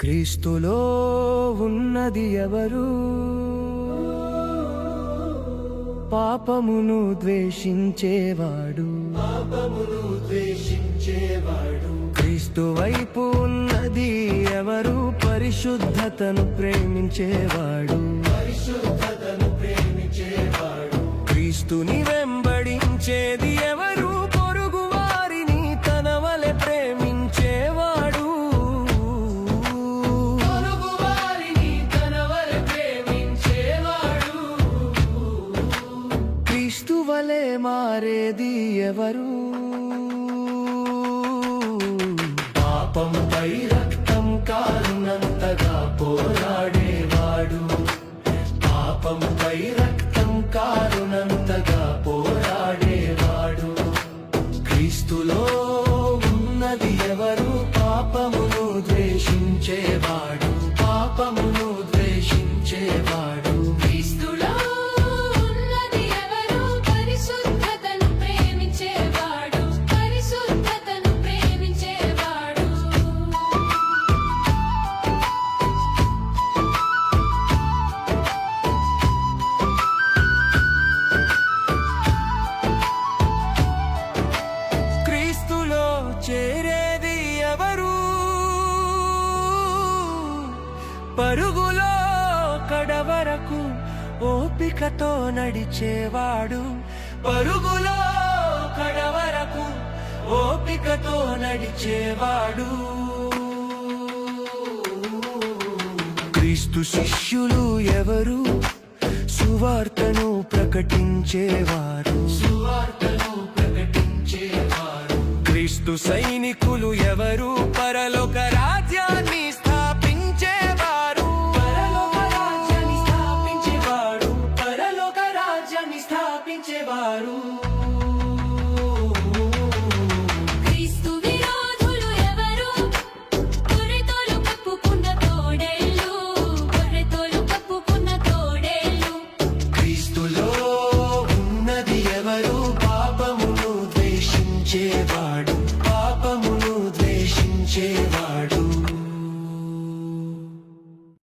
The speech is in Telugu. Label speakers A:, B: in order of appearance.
A: క్రీస్తులో ఉన్నది ఎవరు? పాపమును ద్వేషించేవాడు, క్రీస్తు వైపు ఉన్నది ఎవరు? పరిశుద్ధతను ప్రేమించేవాడు, క్రీస్తుని వెంబడించేది ఎవరు? పొరుగు వారిని తన వలె ప్రేమించేవాడు, క్రీస్తు వలె మారేది ఎవరు? పాపంపై రక్తం కారునంతగా పోరాడేవాడు, పాపంపై రక్తం కారునంతగా పోరాడేవాడు. క్రీస్తులో ఉన్నది ఎవరు? పాపమును ద్వేషించేవాడు, పాపమును ద్వేషించేవాడు.
B: క్రీస్తులో ఉన్నది ఎవరు? పరిశుద్ధతను ప్రేమించేవాడు, పరిశుద్ధతను ప్రేమించేవాడు.
A: క్రీస్తులో చేరేది ఎవరు? పరుగులో కడవరకు ఓపికతో నడిచేవాడు, పరుగులో కడవరకు ఓపికతో నడిచేవాడు. క్రీస్తు శిష్యులు ఎవరు? సువార్తను ప్రకటించేవారు, సువార్తను ప్రకటించేవారు. క్రీస్తు సైనికులు ఎవరు? పరలోక రాజ్యాన్ని స్థాపించేవారు, పరలోక రాజ్యాన్ని స్థాపించేవారు, పరలోక రాజ్యాన్ని స్థాపించేవారు.
B: క్రీస్తు విరోధులు ఎవరు? గొర్రెతోలు కప్పుకున్న తోడేళ్ళు, గొర్రెతోలు కప్పుకున్న తోడేళ్ళు.
A: క్రీస్తులో ఉన్నది ఎవరు? పాపమును ద్వేషించేవాడు, పాపమును ద్వేషించేవాడు.